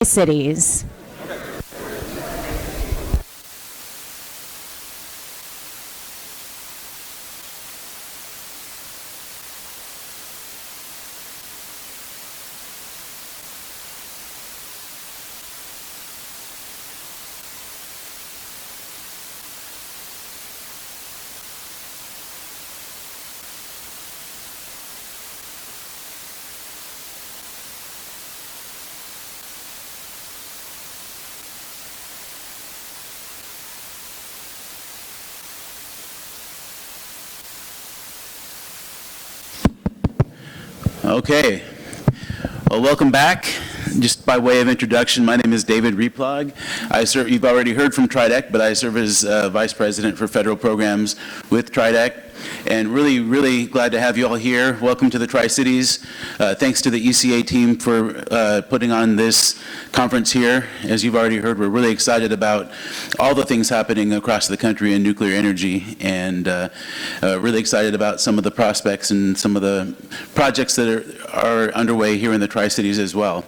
Cities. Okay, well, welcome back. Just by way of introduction, my name is David Reeploeg. You've already heard from TRIDEC, but I serve as Vice President for Federal Programs with TRIDEC. And really glad to have you all here. Welcome to the Tri-Cities. Thanks to the ECA team for putting on this conference here. As you've already heard, we're really excited about all the things happening across the country in nuclear energy, and really excited about some of the prospects and some of the projects that are underway here in the Tri-Cities as well.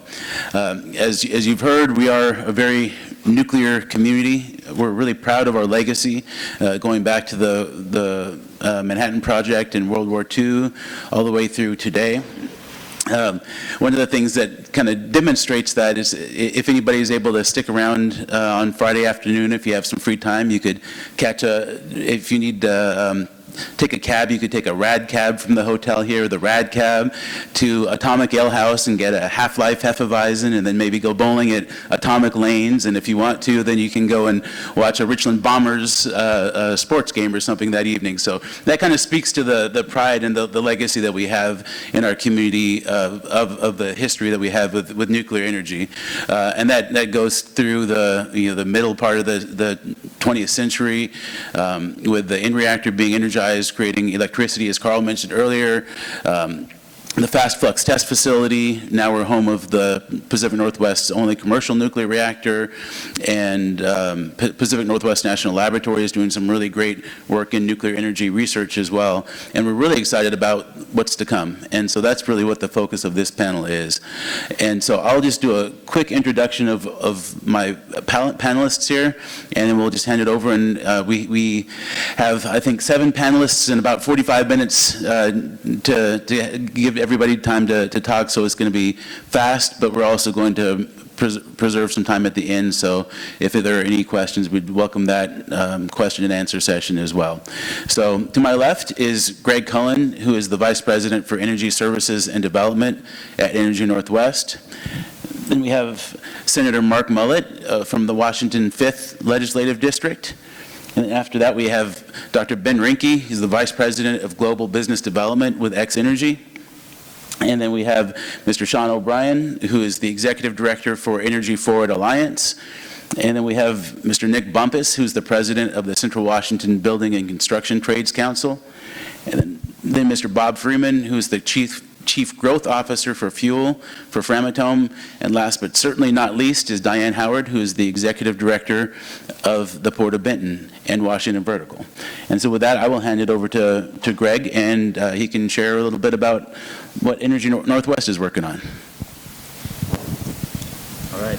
As you've heard, we are a very nuclear community. We're really proud of our legacy, going back to the Manhattan Project in World War II all the way through today. One of the things that kind of demonstrates that is if anybody is able to stick around on Friday afternoon, if you have some free time, you could catch if you need take a cab, you could take a rad cab from the hotel here, the rad cab, to Atomic Ale House and get a Half-Life Hefeweizen, and then maybe go bowling at Atomic Lanes. And if you want to, then you can go and watch a Richland Bombers sports game or something that evening. So that kind of speaks to the pride and the legacy that we have in our community of the history that we have with nuclear energy. And that goes through the middle part of the 20th century, with the in-reactor being energized, creating electricity, as Carl mentioned earlier. The Fast Flux Test Facility, now we're home of the Pacific Northwest's only commercial nuclear reactor, and Pacific Northwest National Laboratory is doing some really great work in nuclear energy research as well. And we're really excited about what's to come. And so that's really what the focus of this panel is. And so I'll just do a quick introduction of my panelists here, and then we'll just hand it over. And we have, I think, 7 panelists and about 45 minutes to give everybody time to talk, so it's going to be fast, but we're also going to preserve some time at the end, so if there are any questions, we'd welcome that question and answer session as well. So to my left is Greg Cullen, who is the Vice President for Energy Services and Development at Energy Northwest. Then we have Senator Mark Mullet from the Washington 5th Legislative District. And after that, we have Dr. Ben Rinke. He's the Vice President of Global Business Development with XEnergy. And then we have Mr. Sean O'Brien, who is the Executive Director for Energy Forward Alliance. And then we have Mr. Nick Bumpus, who's the President of the Central Washington Building and Construction Trades Council. And then Mr. Bob Freeman, who's the Chief Growth Officer for Fuel for Framatome. And last but certainly not least is Diane Howard, who is the Executive Director of the Port of Benton and Washington Vertical. And so with that, I will hand it over to Greg, and he can share a little bit about what Energy Northwest is working on. All right.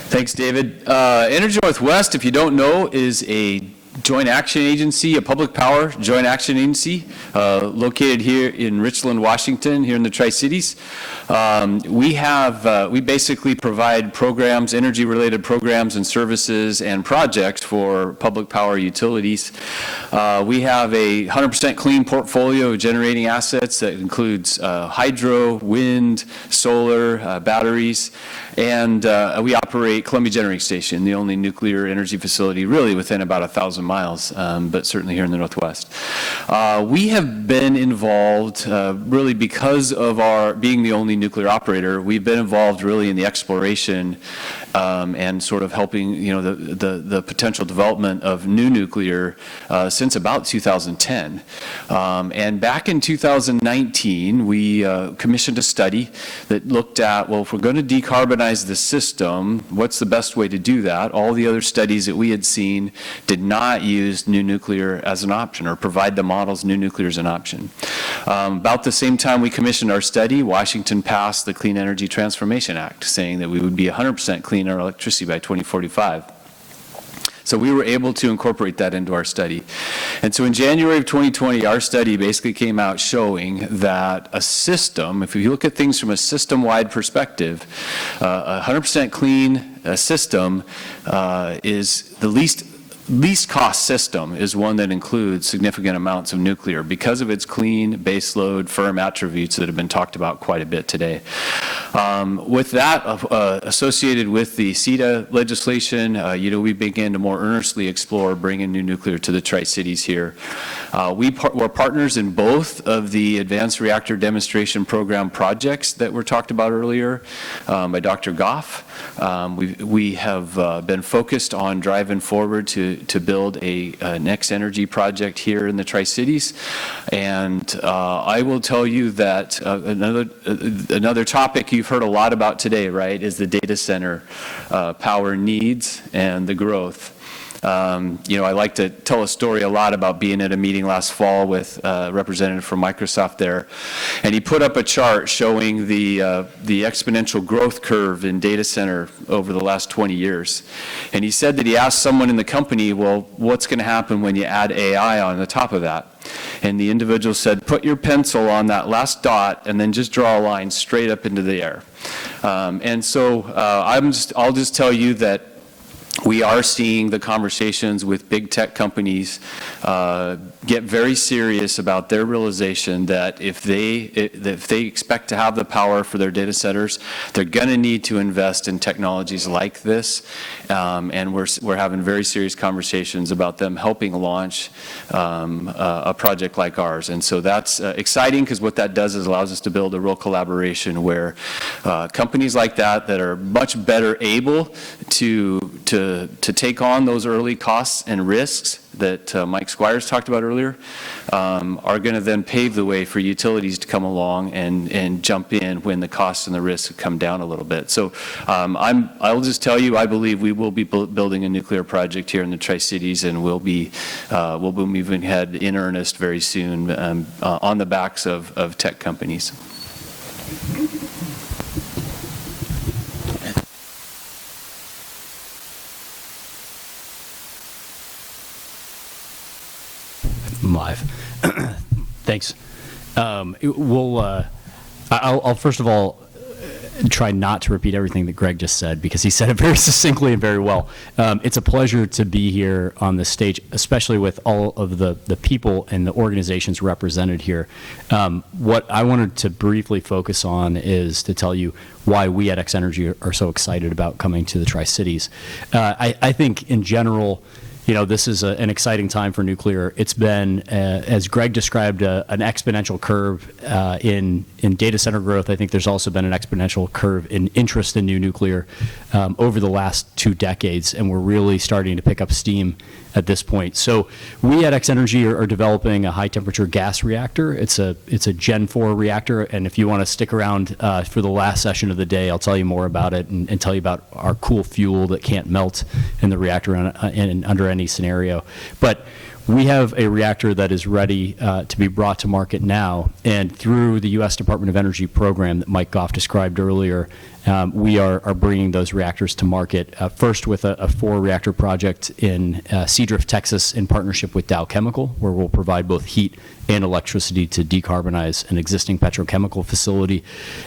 Thanks, David. Energy Northwest, if you don't know, is a joint action agency, a public power joint action agency located here in Richland, Washington, here in the Tri-Cities. We basically provide programs, energy-related programs and services and projects for public power utilities. We have a 100% clean portfolio of generating assets that includes hydro, wind, solar, batteries, and we operate Columbia Generating Station, the only nuclear energy facility really within about 1,000 miles, but certainly here in the Northwest. We have been involved really because of our being the only nuclear operator. We've been involved really in the exploration and sort of helping, the potential development of new nuclear since about 2010. And back in 2019, we commissioned a study that looked at, well, if we're going to decarbonize the system, what's the best way to do that? All the other studies that we had seen did not not use new nuclear as an option or provide the models new nuclear as an option. About the same time we commissioned our study, Washington passed the Clean Energy Transformation Act, saying that we would be 100% clean our electricity by 2045. So we were able to incorporate that into our study. And so in January of 2020, our study basically came out showing that a system, if you look at things from a system-wide perspective, a 100% clean system is the least cost system is one that includes significant amounts of nuclear because of its clean, baseload, firm attributes that have been talked about quite a bit today. With that, associated with the CETA legislation, we began to more earnestly explore bringing new nuclear to the Tri-Cities here. We're partners in both of the Advanced Reactor Demonstration Program projects that were talked about earlier by Dr. Goff. We have been focused on driving forward to build an XEnergy project here in the Tri-Cities. And I will tell you that another topic you've heard a lot about today, right, is the data center power needs and the growth. I like to tell a story a lot about being at a meeting last fall with a representative from Microsoft there, and he put up a chart showing the exponential growth curve in data center over the last 20 years. And he said that he asked someone in the company, well, what's going to happen when you add AI on the top of that? And the individual said, put your pencil on that last dot and then just draw a line straight up into the air. And so I'll just tell you that we are seeing the conversations with big tech companies get very serious about their realization that if they expect to have the power for their data centers, they're going to need to invest in technologies like this. And we're having very serious conversations about them helping launch a project like ours. And so that's exciting because what that does is allows us to build a real collaboration where companies like that are much better able to take on those early costs and risks that Mike Squires talked about earlier, are going to then pave the way for utilities to come along and jump in when the costs and the risks come down a little bit. So I'll just tell you, I believe we will be building a nuclear project here in the Tri-Cities, and we'll be moving ahead in earnest very soon on the backs of tech companies. I'm live. Thanks. I'll first of all try not to repeat everything that Greg just said because he said it very succinctly and very well. It's a pleasure to be here on this stage, especially with all of the people and the organizations represented here. What I wanted to briefly focus on is to tell you why we at XEnergy are so excited about coming to the Tri-Cities. I think in general, this is an exciting time for nuclear. It's been, as Greg described, an exponential curve in data center growth. I think there's also been an exponential curve in interest in new nuclear over the last 2 decades, and we're really starting to pick up steam at this point. So we at XEnergy are developing a high-temperature gas reactor. It's a Gen 4 reactor, and if you want to stick around for the last session of the day, I'll tell you more about it and tell you about our cool fuel that can't melt in the reactor under any scenario. But we have a reactor that is ready to be brought to market now, and through the U.S. Department of Energy program that Mike Goff described earlier, we are bringing those reactors to market, first with a 4-reactor project in Seadrift, Texas, in partnership with Dow Chemical, where we'll provide both heat and electricity to decarbonize an existing petrochemical facility.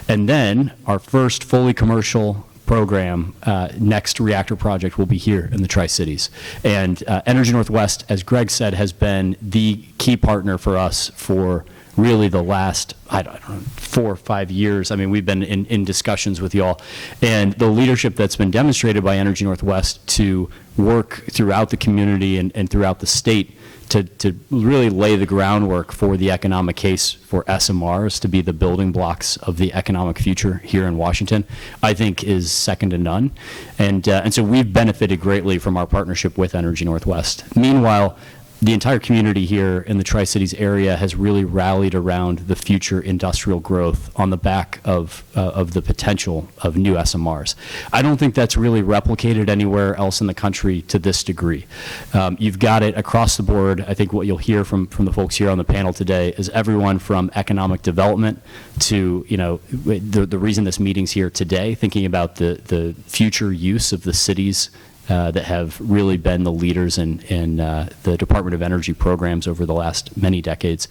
And then our first fully commercial program, next reactor project will be here in the Tri-Cities. And Energy Northwest, as Greg said, has been the key partner for us for really the last, 4 or 5 years. I mean, we've been in discussions with y'all. And the leadership that's been demonstrated by Energy Northwest to work throughout the community and throughout the state to really lay the groundwork for the economic case for SMRs to be the building blocks of the economic future here in Washington, I think is second to none. And so we've benefited greatly from our partnership with Energy Northwest. Meanwhile, the entire community here in the Tri-Cities area has really rallied around the future industrial growth on the back of the potential of new SMRs. I don't think that's really replicated anywhere else in the country to this degree. You've got it across the board. I think what you'll hear from the folks here on the panel today is everyone from economic development to, the reason this meeting's here today, thinking about the future use of the cities that have really been the leaders in the Department of Energy programs over the last many decades.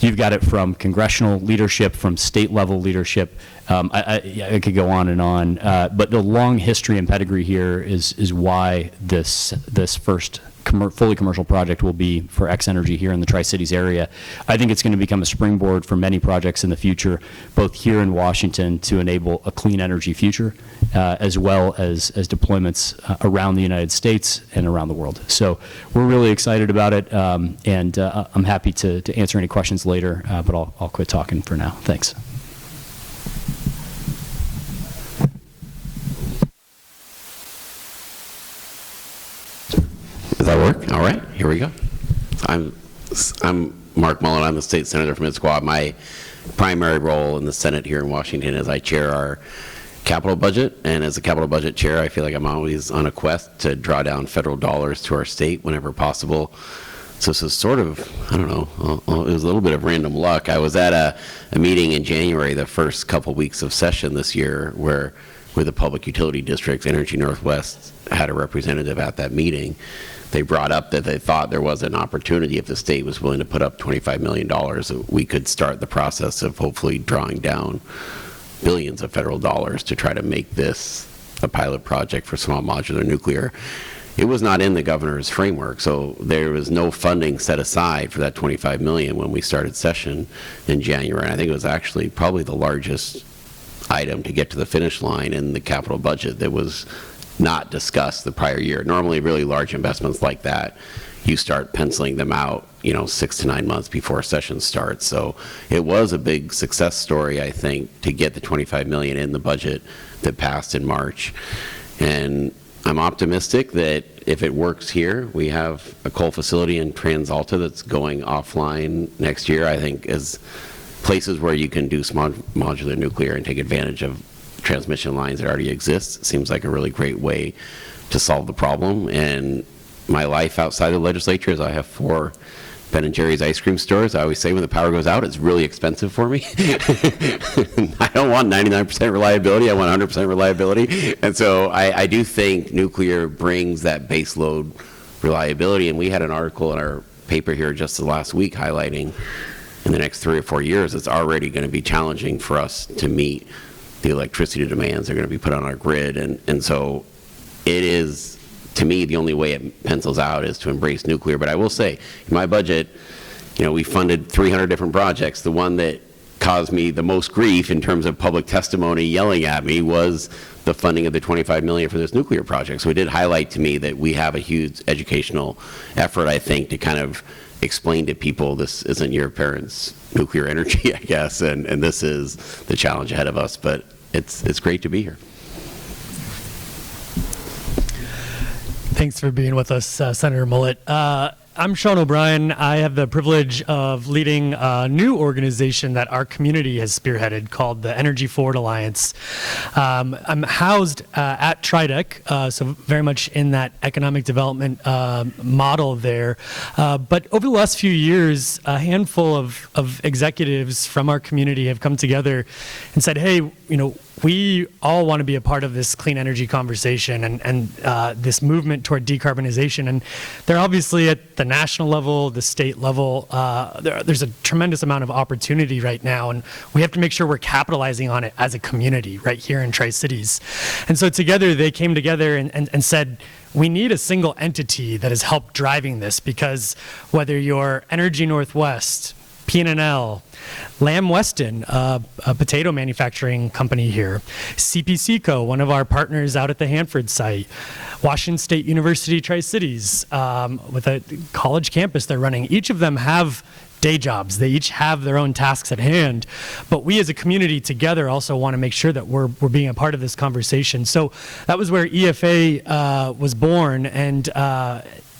You've got it from congressional leadership, from state level leadership. I could go on and on, but the long history and pedigree here is why this first fully commercial project will be for XEnergy here in the Tri-Cities area. I think it's going to become a springboard for many projects in the future, both here in Washington to enable a clean energy future, as well as deployments around the United States and around the world. So we're really excited about it, and I'm happy to answer any questions later, but I'll quit talking for now. Thanks. Does that work? All right, here we go. I'm Mark Mullen. I'm the state senator from Mid-Squad. My primary role in the Senate here in Washington is I chair our capital budget, and as a capital budget chair, I feel like I'm always on a quest to draw down federal dollars to our state whenever possible. So this is sort of, I don't know, it was a little bit of random luck. I was at a meeting in January, the first couple weeks of session this year, where the public utility districts, Energy Northwest, had a representative at that meeting. They brought up that they thought there was an opportunity if the state was willing to put up $25 million, that we could start the process of hopefully drawing down billions of federal dollars to try to make this a pilot project for small modular nuclear. It was not in the governor's framework, so there was no funding set aside for that $25 million when we started session in January. And I think it was actually probably the largest item to get to the finish line in the capital budget that was not discussed the prior year. Normally, really large investments like that, you start penciling them out, 6 to 9 months before session starts. So it was a big success story, I think, to get the $25 million in the budget that passed in March. And I'm optimistic that if it works here, we have a coal facility in TransAlta that's going offline next year. I think as places where you can do small modular nuclear and take advantage of transmission lines that already exist seems like a really great way to solve the problem. And my life outside of the legislature is I have 4 Ben and Jerry's ice cream stores. I always say when the power goes out, it's really expensive for me. I don't want 99% reliability. I want 100% reliability. And so I do think nuclear brings that base load reliability. And we had an article in our paper here just the last week highlighting in the next 3 or 4 years, it's already going to be challenging for us to meet the electricity demands that are going to be put on our grid. And so it is, to me, the only way it pencils out is to embrace nuclear. But I will say, in my budget, we funded 300 different projects. The one that caused me the most grief in terms of public testimony yelling at me was the funding of the $25 million for this nuclear project. So it did highlight to me that we have a huge educational effort, I think, to kind of explain to people this isn't your parents' nuclear energy, I guess, and this is the challenge ahead of us. But it's great to be here. Thanks for being with us, Senator Mullet. I'm Sean O'Brien. I have the privilege of leading a new organization that our community has spearheaded called the Energy Forward Alliance. I'm housed at TRIDEC, so very much in that economic development model there. But over the last few years, a handful of executives from our community have come together and said, hey, we all want to be a part of this clean energy conversation and this movement toward decarbonization. And they're obviously at the national level, the state level. There's a tremendous amount of opportunity right now, and we have to make sure we're capitalizing on it as a community right here in Tri-Cities. And so together, they came together and said, we need a single entity that has helped driving this, because whether you're Energy Northwest, P&L, Lamb Weston, a potato manufacturing company here, CPCco, one of our partners out at the Hanford site, Washington State University Tri-Cities, with a college campus they're running. Each of them have day jobs. They each have their own tasks at hand, but we as a community together also want to make sure that we're being a part of this conversation. So that was where EFA was born, and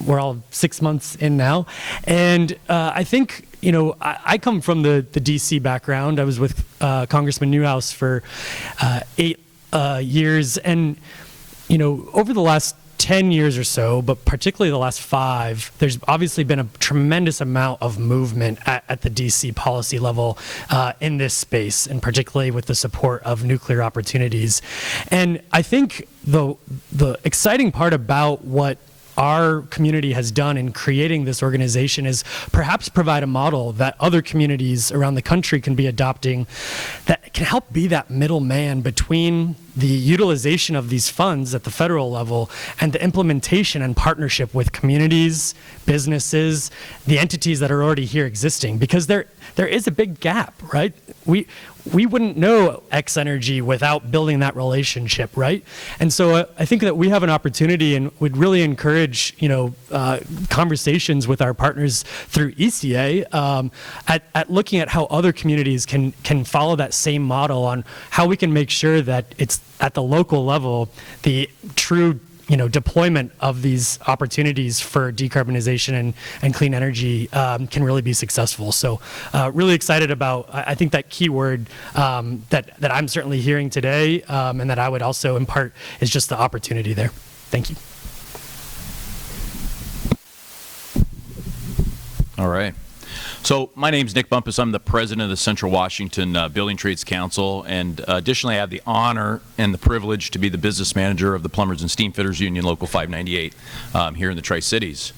we're all 6 months in now. And I think, I come from the DC background. I was with Congressman Newhouse for 8 years, and over the last 10 years or so, but particularly the last 5, there's obviously been a tremendous amount of movement at the DC policy level in this space, and particularly with the support of nuclear opportunities. And I think the exciting part about what our community has done in creating this organization is perhaps provide a model that other communities around the country can be adopting that can help be that middleman between the utilization of these funds at the federal level and the implementation and partnership with communities, businesses, the entities that are already here existing, because there is a big gap, right? We wouldn't know XEnergy without building that relationship, right? And so I think that we have an opportunity, and would really encourage, conversations with our partners through ECA at looking at how other communities can follow that same model on how we can make sure that it's at the local level, the true deployment of these opportunities for decarbonization and clean energy can really be successful. So really excited about, I think, that key word that I'm certainly hearing today, and that I would also impart is just the opportunity there. Thank you. All right. So my name's Nick Bumpus. I'm the president of the Central Washington Building Trades Council, and additionally I have the honor and the privilege to be the business manager of the Plumbers and Steamfitters Union Local 598 here in the Tri-Cities.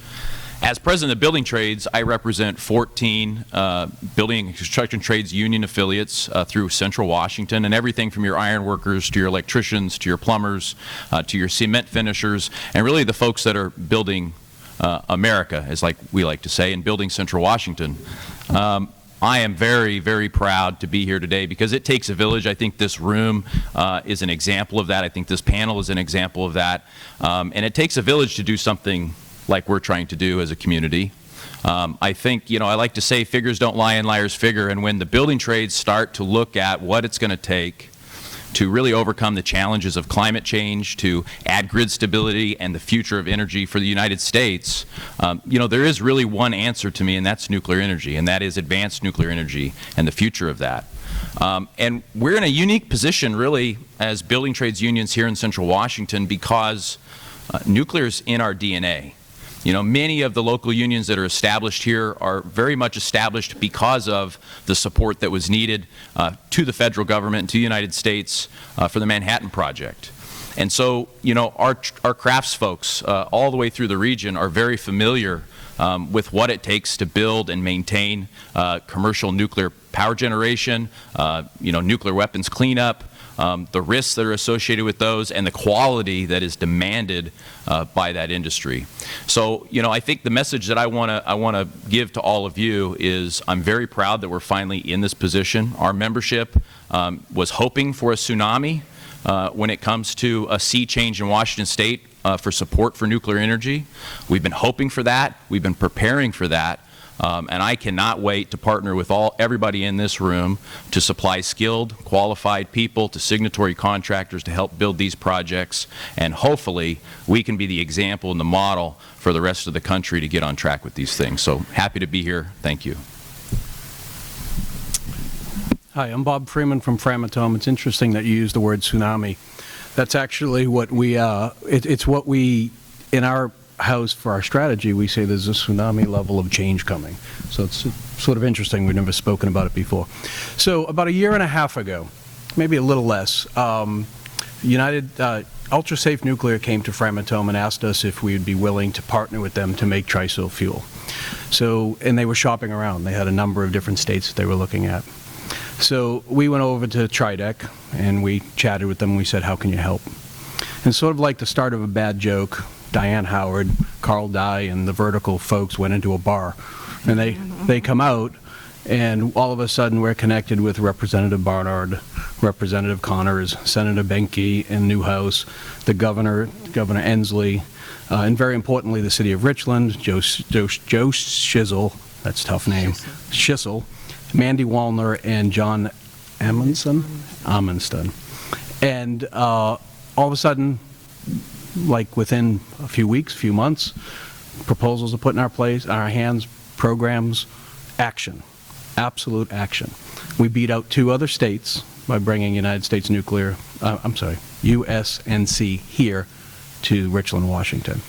As president of Building Trades, I represent 14 building and construction trades union affiliates through Central Washington, and everything from your iron workers to your electricians to your plumbers to your cement finishers, and really the folks that are building America, as we like to say, in building Central Washington. I am very, very proud to be here today because it takes a village. I think this room is an example of that. I think this panel is an example of that. And it takes a village to do something like we're trying to do as a community. I think, I like to say figures don't lie and liars figure. And when the building trades start to look at what it's going to take to really overcome the challenges of climate change, to add grid stability and the future of energy for the United States, there is really one answer to me, and that's nuclear energy, and that is advanced nuclear energy and the future of that. And we're in a unique position, really, as building trades unions here in Central Washington, because nuclear is in our DNA. Many of the local unions that are established here are very much established because of the support that was needed to the federal government and to the United States for the Manhattan Project. And so, our crafts folks all the way through the region are very familiar with what it takes to build and maintain commercial nuclear power generation, nuclear weapons cleanup, the risks that are associated with those, and the quality that is demanded by that industry. So, I think the message that I want to give to all of you is I'm very proud that we're finally in this position. Our membership was hoping for a tsunami when it comes to a sea change in Washington State for support for nuclear energy. We've been hoping for that. We've been preparing for that. And I cannot wait to partner with everybody in this room to supply skilled, qualified people to signatory contractors to help build these projects. And hopefully, we can be the example and the model for the rest of the country to get on track with these things. So happy to be here. Thank you. Hi, I'm Bob Freeman from Framatome. It's interesting that you use the word tsunami. That's actually what it's what we, in our house for our strategy, we say there's a tsunami level of change coming. So it's sort of interesting. We've never spoken about it before. So about a year and a half ago, maybe a little less, Ultra Safe Nuclear came to Framatome and asked us if we would be willing to partner with them to make TRISO fuel. So, and they were shopping around. They had a number of different states that they were looking at. So we went over to TRIDEC and we chatted with them and we said, how can you help? And sort of like the start of a bad joke, Diane Howard, Carl Dye, and the Vertical folks went into a bar. And they come out, and all of a sudden we're connected with Representative Berard, Representative Connors, Senator Benke in Newhouse, the Governor Ensley, and very importantly the City of Richland, Joe Shizzle, that's a tough name, Schissel, Mandy Wallner, and John Amundsen. And all of a sudden, like within a few weeks, few months, proposals are put in our hands, programs, action, absolute action. We beat out 2 other states by bringing United States Nuclear, USNC here to Richland, Washington.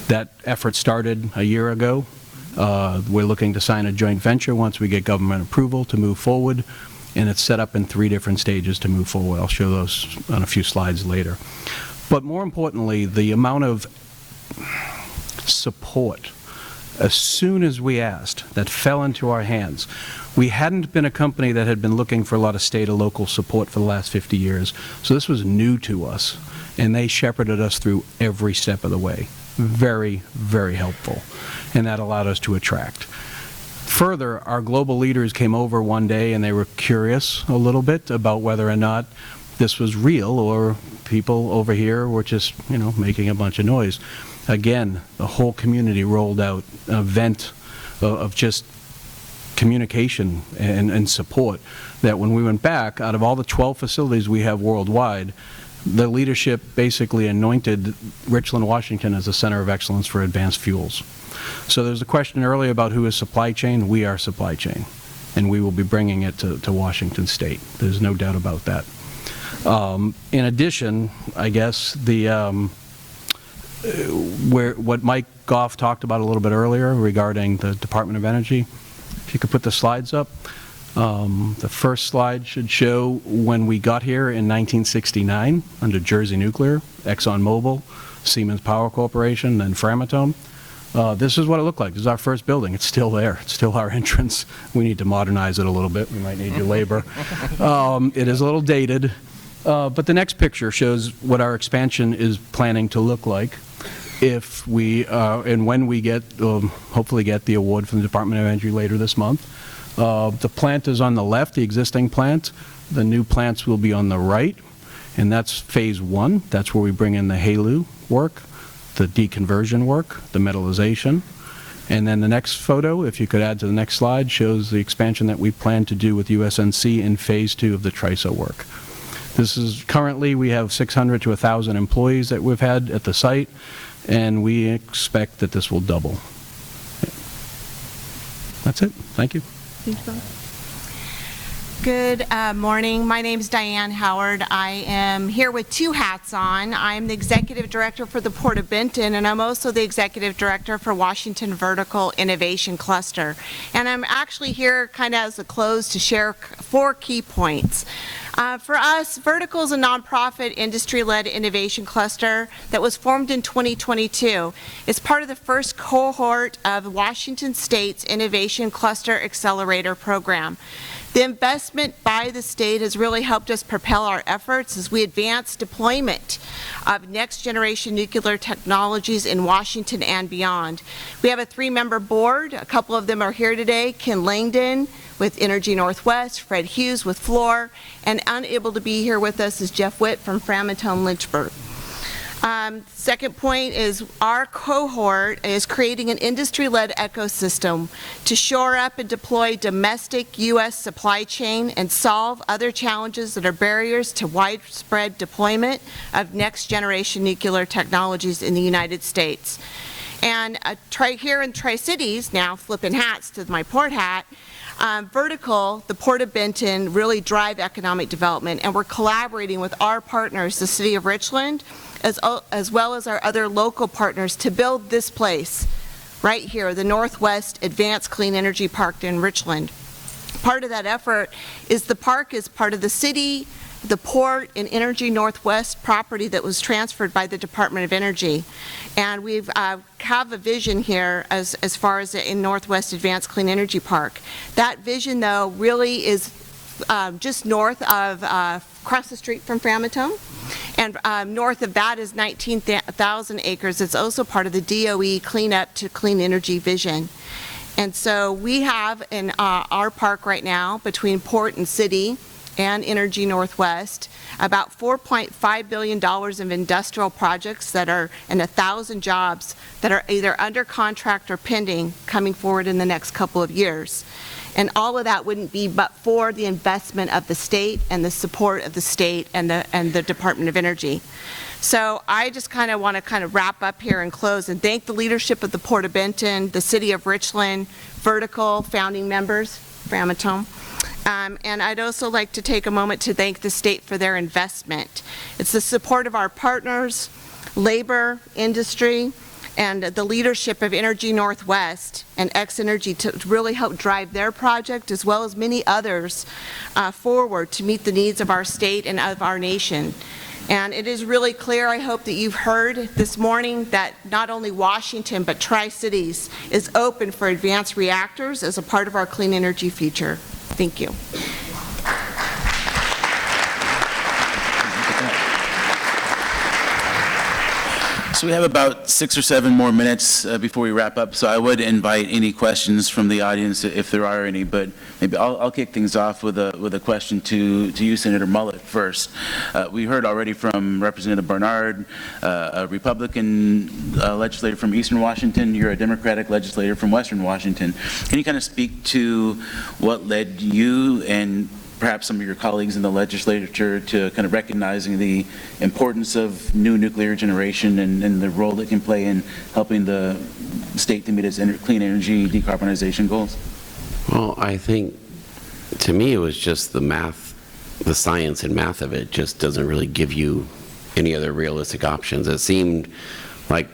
That effort started a year ago. We're looking to sign a joint venture once we get government approval to move forward, and it's set up in 3 different stages to move forward. I'll show those on a few slides later. But more importantly, the amount of support, as soon as we asked, that fell into our hands. We hadn't been a company that had been looking for a lot of state or local support for the last 50 years, so this was new to us, and they shepherded us through every step of the way. Very, very helpful, and that allowed us to attract. Further, our global leaders came over one day and they were curious a little bit about whether or not this was real or people over here were just, making a bunch of noise. Again, the whole community rolled out an event of just communication and support that when we went back, out of all the 12 facilities we have worldwide, the leadership basically anointed Richland, Washington as a center of excellence for advanced fuels. So there's a question earlier about who is supply chain. We are supply chain, and we will be bringing it to Washington State. There's no doubt about that. In addition, I guess, what Mike Goff talked about a little bit earlier regarding the Department of Energy, if you could put the slides up. The first slide should show when we got here in 1969 under Jersey Nuclear, ExxonMobil, Siemens Power Corporation, then Framatome. This is what it looked like. This is our first building. It's still there. It's still our entrance. We need to modernize it a little bit. We might need your labor. It is a little dated. But the next picture shows what our expansion is planning to look like if we, and when we get, hopefully get the award from the Department of Energy later this month. The plant is on the left, the existing plant. The new plants will be on the right, and that's phase 1. That's where we bring in the HALEU work, the deconversion work, the metallization. And then the next photo, if you could add to the next slide, shows the expansion that we plan to do with USNC in phase 2 of the TRISO work. This is currently, we have 600 to 1,000 employees that we've had at the site, and we expect that this will double. That's it. Thank you. Good morning. My name is Diane Howard. I am here with 2 hats on. I'm the Executive Director for the Port of Benton, and I'm also the Executive Director for Washington Vertical Innovation Cluster. And I'm actually here kind of as a close to share 4 key points. For us, Vertical is a nonprofit industry-led innovation cluster that was formed in 2022. It's part of the first cohort of Washington State's Innovation Cluster Accelerator Program. The investment by the state has really helped us propel our efforts as we advance deployment of next-generation nuclear technologies in Washington and beyond. We have a 3-member board. A couple of them are here today. Ken Langdon with Energy Northwest, Fred Hughes with Fluor, and unable to be here with us is Jeff Witt from Framatome Lynchburg. Second point is our cohort is creating an industry-led ecosystem to shore up and deploy domestic U.S. supply chain and solve other challenges that are barriers to widespread deployment of next-generation nuclear technologies in the United States. And here in Tri-Cities, now flipping hats to my port hat, Vertical, the Port of Benton, really drive economic development, and we're collaborating with our partners, the City of Richland, as well as our other local partners to build this place right here, the Northwest Advanced Clean Energy Park in Richland. Part of that effort is the park is part of the city, the port, and Energy Northwest property that was transferred by the Department of Energy. And we have a vision here as far as in Northwest Advanced Clean Energy Park. That vision, though, really is just north of, across the street from Framatome. And north of that is 19,000 acres. It's also part of the DOE Clean Up to Clean Energy vision. And so we have in our park right now, between port and city, and Energy Northwest, about $4.5 billion of industrial projects that are, and 1,000 jobs that are either under contract or pending coming forward in the next couple of years. And all of that wouldn't be but for the investment of the state and the support of the state and the Department of Energy. So I just want to wrap up here and close and thank the leadership of the Port of Benton, the City of Richland, Vertical, founding members, Framatome. And I'd also like to take a moment to thank the state for their investment. It's the support of our partners, labor, industry, and the leadership of Energy Northwest and XEnergy to really help drive their project, as well as many others, forward to meet the needs of our state and of our nation. And it is really clear, I hope that you've heard this morning, that not only Washington, but Tri-Cities is open for advanced reactors as a part of our clean energy future. Thank you. So we have about 6 or 7 more minutes before we wrap up, so I would invite any questions from the audience if there are any, but maybe I'll kick things off with a question to you, Senator Mullet, first. We heard already from Representative Berard, a Republican legislator from Eastern Washington. You're a Democratic legislator from Western Washington. Can you kind of speak to what led you and perhaps some of your colleagues in the legislature to kind of recognizing the importance of new nuclear generation and the role it can play in helping the state to meet its clean energy decarbonization goals? Well, I think, to me, it was just the math, the science and math of it just doesn't really give you any other realistic options. It seemed like,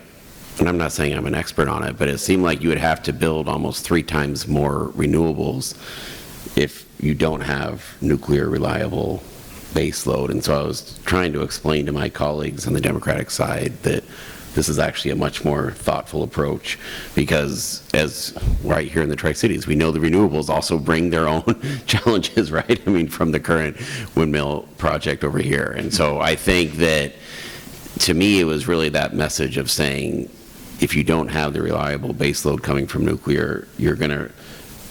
and I'm not saying I'm an expert on it, but it seemed like you would have to build almost 3 times more renewables if you don't have nuclear reliable base load. And so I was trying to explain to my colleagues on the Democratic side that this is actually a much more thoughtful approach, because as right here in the Tri-Cities, we know the renewables also bring their own challenges, right? I mean, from the current windmill project over here. And so I think that, to me, it was really that message of saying, if you don't have the reliable base load coming from nuclear, you're going to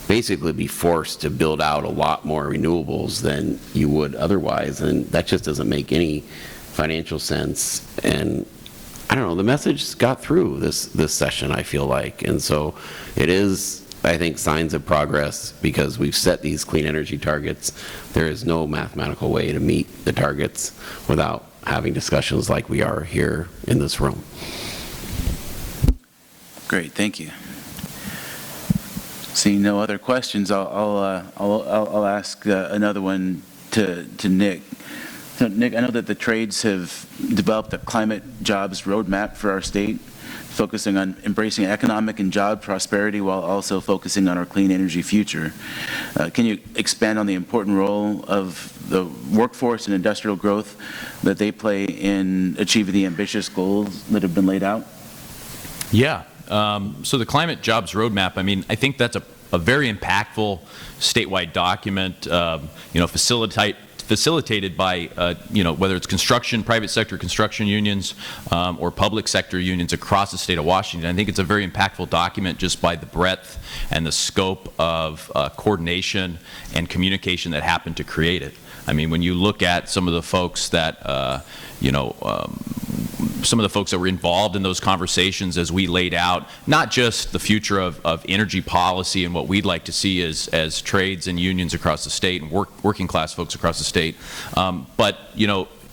basically be forced to build out a lot more renewables than you would otherwise, and that just doesn't make any financial sense. And I don't know, the message got through this session, I feel like, and so it is, I think, signs of progress, because we've set these clean energy targets. There is no mathematical way to meet the targets without having discussions like we are here in this room. Great, thank you. Seeing no other questions, I'll ask another one to Nick. So Nick, I know that the trades have developed a climate jobs roadmap for our state, focusing on embracing economic and job prosperity while also focusing on our clean energy future. Can you expand on the important role of the workforce and industrial growth that they play in achieving the ambitious goals that have been laid out? Yeah. So the Climate Jobs Roadmap, I mean, I think that's a very impactful statewide document, facilitated by, whether it's construction, private sector construction unions, or public sector unions across the state of Washington. I think it's a very impactful document just by the breadth and the scope of coordination and communication that happened to create it. I mean, when you look at some of the folks that, some of the folks that were involved in those conversations as we laid out, not just the future of energy policy and what we'd like to see as trades and unions across the state and working class folks across the state, but,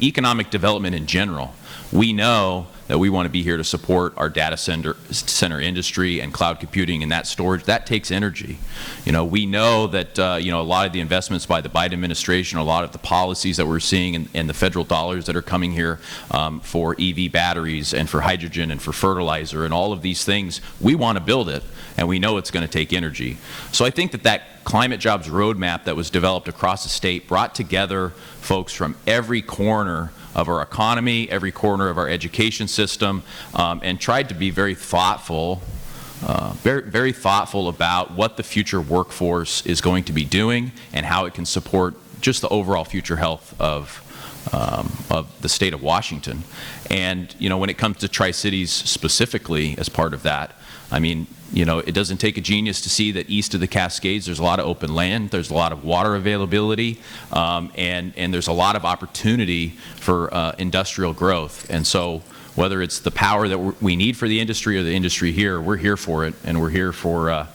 economic development in general. We know that we want to be here to support our data center industry and cloud computing and that storage. That takes energy. We know that a lot of the investments by the Biden administration, a lot of the policies that we're seeing and the federal dollars that are coming here for EV batteries and for hydrogen and for fertilizer and all of these things, we want to build it, and we know it's going to take energy. So I think that climate jobs roadmap that was developed across the state brought together folks from every corner of our economy, every corner of our education system, and tried to be very thoughtful, very thoughtful about what the future workforce is going to be doing and how it can support just the overall future health of the state of Washington. And, you know, when it comes to Tri-Cities specifically as part of that, I mean, you know, it doesn't take a genius to see that east of the Cascades, there's a lot of open land, there's a lot of water availability, and there's a lot of opportunity for industrial growth. And so whether it's the power that we need for the industry or the industry here, we're here for it, and we're here for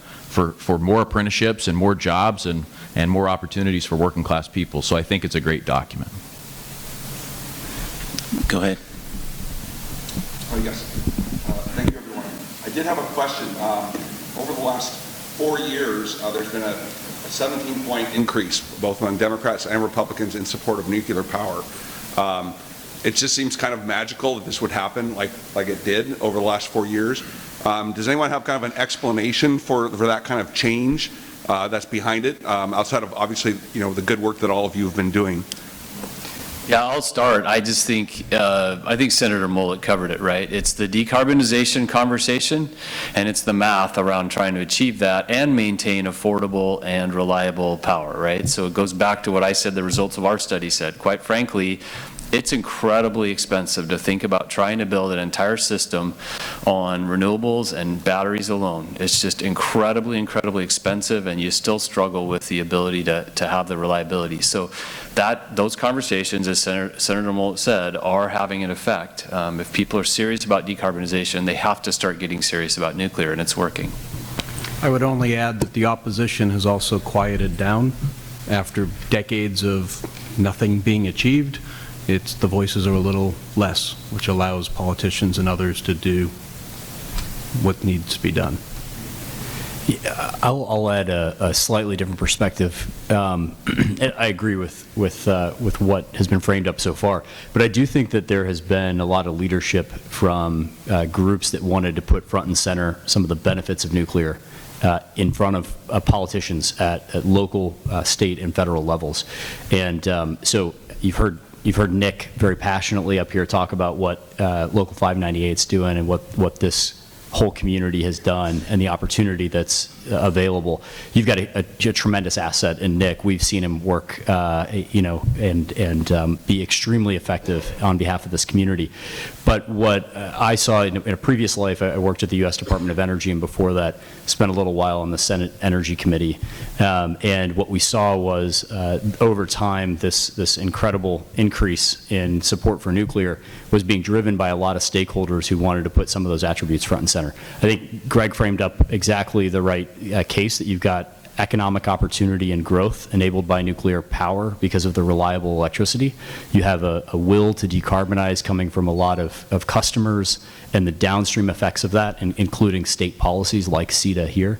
more apprenticeships and more jobs and more opportunities for working class people. So I think it's a great document. Go ahead. Oh, yes. Thank you, everyone. I did have a question. Over the last 4 years, there's been a 17-point increase, both on Democrats and Republicans, in support of nuclear power. It just seems kind of magical that this would happen like it did over the last 4 years. Does anyone have kind of an explanation for that kind of change that's behind it, outside of, obviously, you know, the good work that all of you have been doing? Yeah, I'll start. I just think, I think Senator Mullet covered it, right? It's the decarbonization conversation, and it's the math around trying to achieve that and maintain affordable and reliable power, right? So it goes back to what I said the results of our study said. Quite frankly, it's incredibly expensive to think about trying to build an entire system on renewables and batteries alone. It's just incredibly, incredibly expensive, and you still struggle with the ability to have the reliability. So those conversations, as Senator Mullet said, are having an effect. If people are serious about decarbonization, they have to start getting serious about nuclear, and it's working. I would only add that the opposition has also quieted down after decades of nothing being achieved. The voices are a little less, which allows politicians and others to do what needs to be done. Yeah, I'll add a slightly different perspective. I agree with what has been framed up so far, but I do think that there has been a lot of leadership from groups that wanted to put front and center some of the benefits of nuclear in front of politicians at local, state, and federal levels. And so you've heard Nick very passionately up here talk about what Local 598's doing and what this whole community has done and the opportunity that's available. You've got a tremendous asset in Nick. We've seen him work, you know, and be extremely effective on behalf of this community. But what I saw in a previous life, I worked at the U.S. Department of Energy, and before that, spent a little while on the Senate Energy Committee. And what we saw was, over time, this incredible increase in support for nuclear was being driven by a lot of stakeholders who wanted to put some of those attributes front and center. I think Greg framed up exactly the right case, that you've got economic opportunity and growth enabled by nuclear power because of the reliable electricity. You have a will to decarbonize coming from a lot of customers and the downstream effects of that, including state policies like CETA here.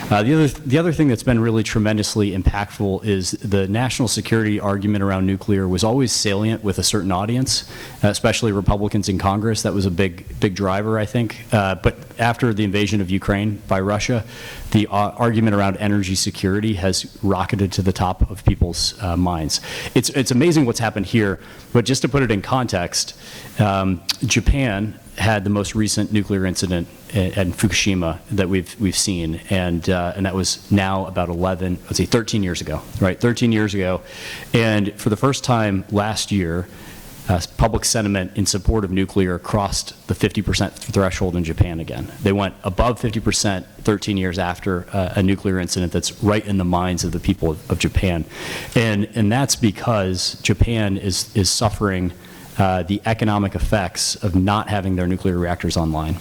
The other thing that's been really tremendously impactful is the national security argument around nuclear was always salient with a certain audience, especially Republicans in Congress. That was a big driver, I think. But after the invasion of Ukraine by Russia, the argument around energy security has rocketed to the top of people's minds. It's amazing what's happened here, but just to put it in context, Japan had the most recent nuclear incident at Fukushima that we've seen, and that was now about 13 years ago, right? 13 years ago, and for the first time last year, public sentiment in support of nuclear crossed the 50% threshold in Japan again. They went above 50% 13 years after a nuclear incident that's right in the minds of the people of Japan. And that's because Japan is suffering the economic effects of not having their nuclear reactors online.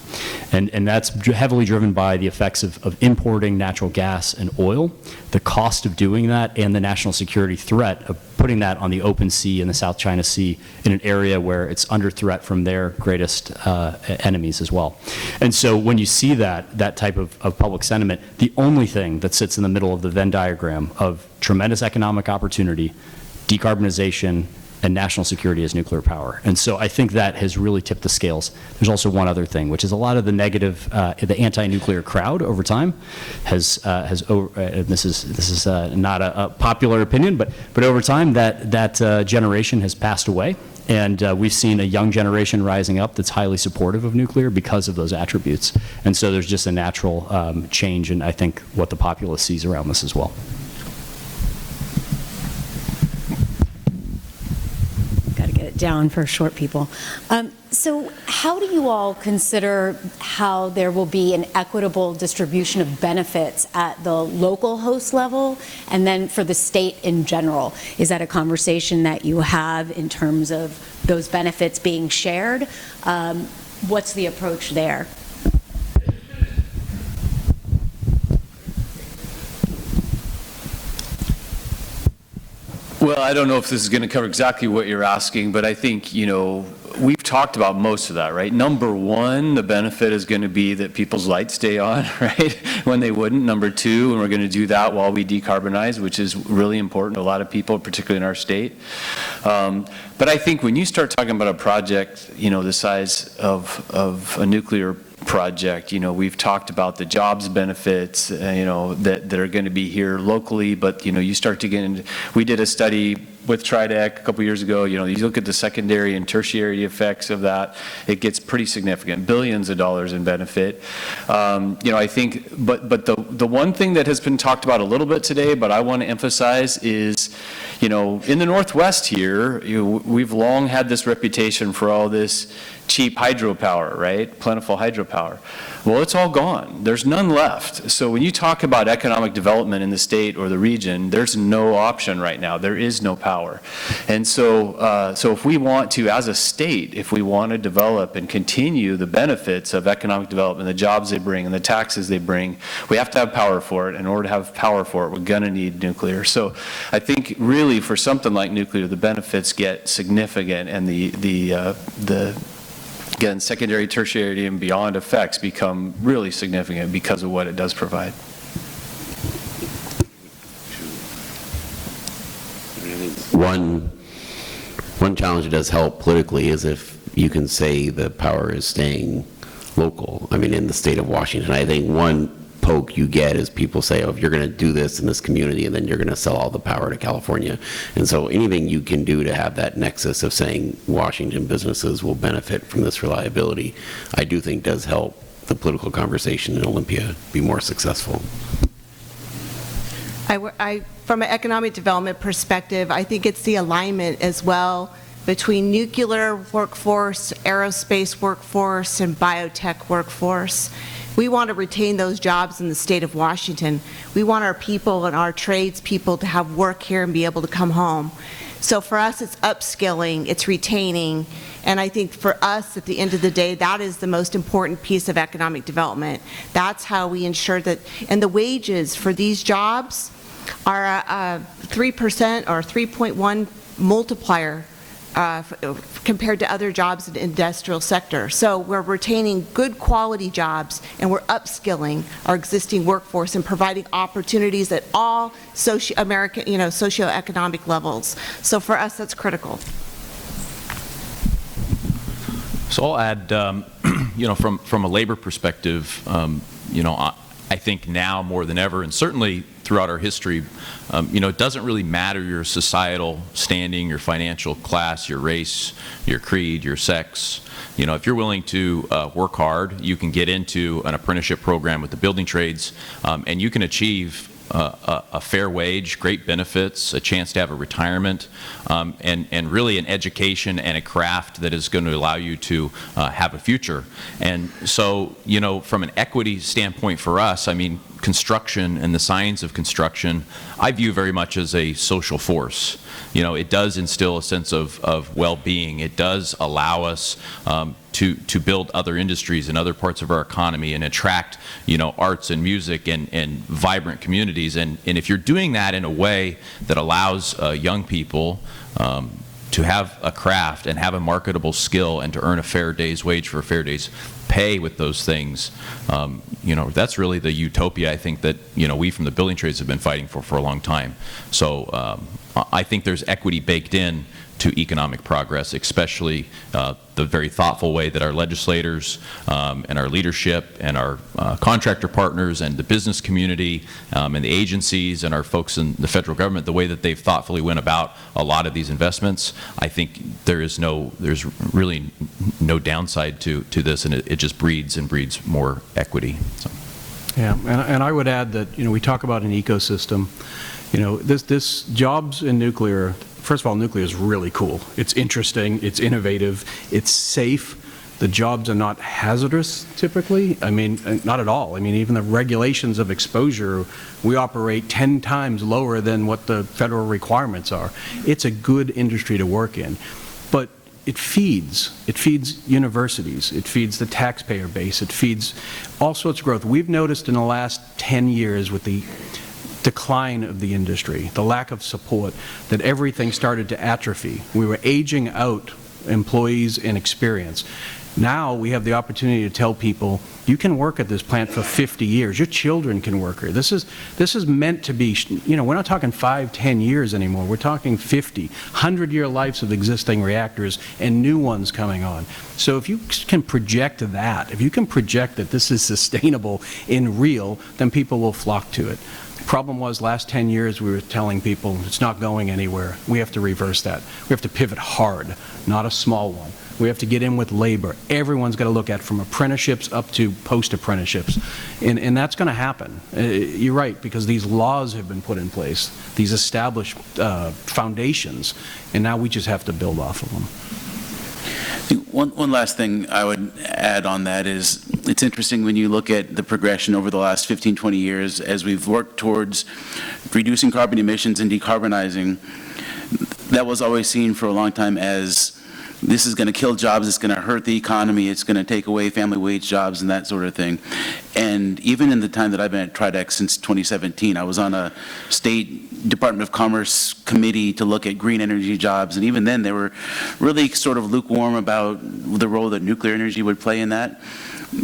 And that's heavily driven by the effects of importing natural gas and oil, the cost of doing that, and the national security threat of putting that on the open sea in the South China Sea in an area where it's under threat from their greatest enemies as well. And so when you see that type of public sentiment, the only thing that sits in the middle of the Venn diagram of tremendous economic opportunity, decarbonization, and national security is nuclear power. And so I think that has really tipped the scales. There's also one other thing, which is a lot of the negative, the anti-nuclear crowd over time has this is not a popular opinion, but over time that generation has passed away. And we've seen a young generation rising up that's highly supportive of nuclear because of those attributes. And so there's just a natural change in, I think, what the populace sees around this as well. down for short people. So how do you all consider how there will be an equitable distribution of benefits at the local host level and then for the state in general? Is that a conversation that you have in terms of those benefits being shared? What's the approach there? Well, I don't know if this is going to cover exactly what you're asking, but I think, we've talked about most of that, right? Number one, the benefit is going to be that people's lights stay on, right, when they wouldn't. Number two, and we're going to do that while we decarbonize, which is really important to a lot of people, particularly in our state. But I think when you start talking about a project, the size of a nuclear project, we've talked about the jobs benefits, that are going to be here locally, but, you start to get into, we did a study with TRIDEC a couple years ago, you look at the secondary and tertiary effects of that, it gets pretty significant, billions of dollars in benefit. I think, but the one thing that has been talked about a little bit today, but I want to emphasize is, in the Northwest here, we've long had this reputation for all this cheap hydropower, right? Plentiful hydropower. Well, it's all gone. There's none left. So when you talk about economic development in the state or the region, there's no option right now. There is no power. And so if we want to, as a state, if we want to develop and continue the benefits of economic development, the jobs they bring and the taxes they bring, we have to have power for it. In order to have power for it, we're going to need nuclear. So I think really for something like nuclear, the benefits get significant, and again, secondary, tertiary, and beyond effects become really significant because of what it does provide. One challenge that does help politically is if you can say the power is staying local. I mean, in the state of Washington, I think one poke you get is people say, oh, if you're going to do this in this community, and then you're going to sell all the power to California. And so anything you can do to have that nexus of saying Washington businesses will benefit from this reliability, I do think does help the political conversation in Olympia be more successful. From an economic development perspective, I think it's the alignment as well between nuclear workforce, aerospace workforce, and biotech workforce. We want to retain those jobs in the state of Washington. We want our people and our tradespeople to have work here and be able to come home. So for us, it's upskilling, it's retaining, and I think for us, at the end of the day, that is the most important piece of economic development. That's how we ensure that, and the wages for these jobs are a 3% or 3.1 multiplier compared to other jobs in the industrial sector. So we're retaining good quality jobs, and we're upskilling our existing workforce and providing opportunities at all socioeconomic levels. So for us, that's critical. So I'll add, from a labor perspective, I think now more than ever, and certainly throughout our history, it doesn't really matter your societal standing, your financial class, your race, your creed, your sex. If you're willing to work hard, you can get into an apprenticeship program with the building trades, and you can achieve a fair wage, great benefits, a chance to have a retirement, and really an education and a craft that is going to allow you to have a future. And so, from an equity standpoint for us, I mean, construction and the science of construction, I view very much as a social force. It does instill a sense of well-being. It does allow us to build other industries in other parts of our economy and attract, arts and music and vibrant communities. And if you're doing that in a way that allows young people to have a craft and have a marketable skill and to earn a fair day's wage for a fair day's pay with those things, that's really the utopia I think that, we from the building trades have been fighting for a long time. So I think there's equity baked in to economic progress, especially the very thoughtful way that our legislators and our leadership and our contractor partners and the business community and the agencies and our folks in the federal government, the way that they've thoughtfully went about a lot of these investments, I think there's really no downside to this, and it just breeds and breeds more equity. So. Yeah, and I would add that, we talk about an ecosystem. This jobs in nuclear first of all, nuclear is really cool. It's interesting, it's innovative, it's safe. The jobs are not hazardous, typically. I mean, not at all. I mean, even the regulations of exposure, we operate 10 times lower than what the federal requirements are. It's a good industry to work in. But it feeds universities, it feeds the taxpayer base, it feeds all sorts of growth. We've noticed in the last 10 years with the decline of the industry, the lack of support, that everything started to atrophy. We were aging out employees and experience. Now we have the opportunity to tell people, you can work at this plant for 50 years. Your children can work here. This is meant to be, you know, we're not talking 5, 10 years anymore. We're talking 50, 100-year lives of existing reactors and new ones coming on. So if you can project that, if you can project that this is sustainable in real, then people will flock to it. The problem was last 10 years we were telling people it's not going anywhere. We have to reverse that. We have to pivot hard, not a small one. We have to get in with labor. Everyone's got to look at from apprenticeships up to post-apprenticeships. And that's going to happen. You're right, because these laws have been put in place, these established foundations, and now we just have to build off of them. One last thing I would add on that is it's interesting when you look at the progression over the last 15, 20 years as we've worked towards reducing carbon emissions and decarbonizing. That was always seen for a long time as this is going to kill jobs, it's going to hurt the economy, it's going to take away family wage jobs and that sort of thing. And even in the time that I've been at TRIDEC since 2017, I was on a state Department of Commerce committee to look at green energy jobs, and even then they were really sort of lukewarm about the role that nuclear energy would play in that.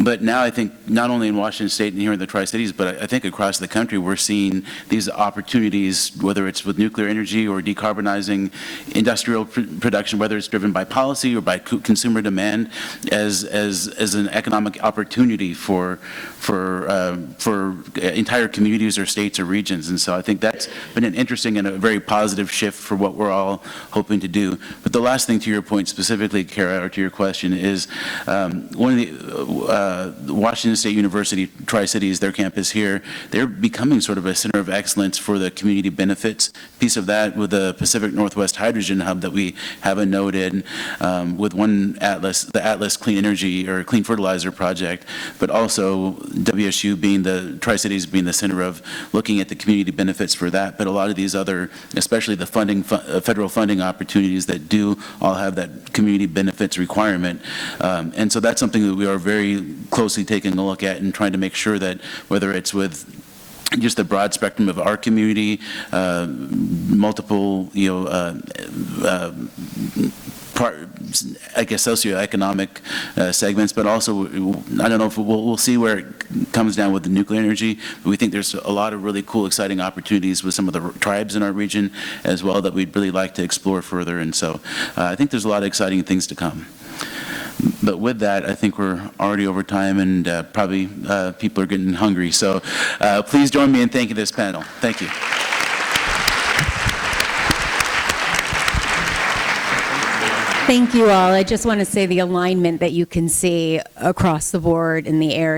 But now I think not only in Washington State and here in the Tri-Cities, but I think across the country we're seeing these opportunities, whether it's with nuclear energy or decarbonizing industrial production, whether it's driven by policy or by consumer demand, as an economic opportunity for entire communities or states or regions. And so I think that's been an interesting and a very positive shift for what we're all hoping to do. But the last thing to your point specifically, Kara, or to your question, is one of the Washington State University Tri-Cities, their campus here, they're becoming sort of a center of excellence for the community benefits piece of that with the Pacific Northwest Hydrogen Hub that we have a node in, with one Atlas, the Atlas Clean Energy or Clean Fertilizer Project, but also WSU being the Tri-Cities being the center of looking at the community benefits for that. But a lot of these other, especially the funding, federal funding opportunities that do all have that community benefits requirement. And so that's something that we are very closely taking a look at and trying to make sure that whether it's with just the broad spectrum of our community, multiple, I guess, socioeconomic segments, but also, I don't know if we'll see where it comes down with the nuclear energy, but we think there's a lot of really cool, exciting opportunities with some of the tribes in our region as well that we'd really like to explore further. And so I think there's a lot of exciting things to come. But with that, I think we're already over time, and probably people are getting hungry. So please join me in thanking this panel. Thank you. Thank you all. I just want to say the alignment that you can see across the board in the area.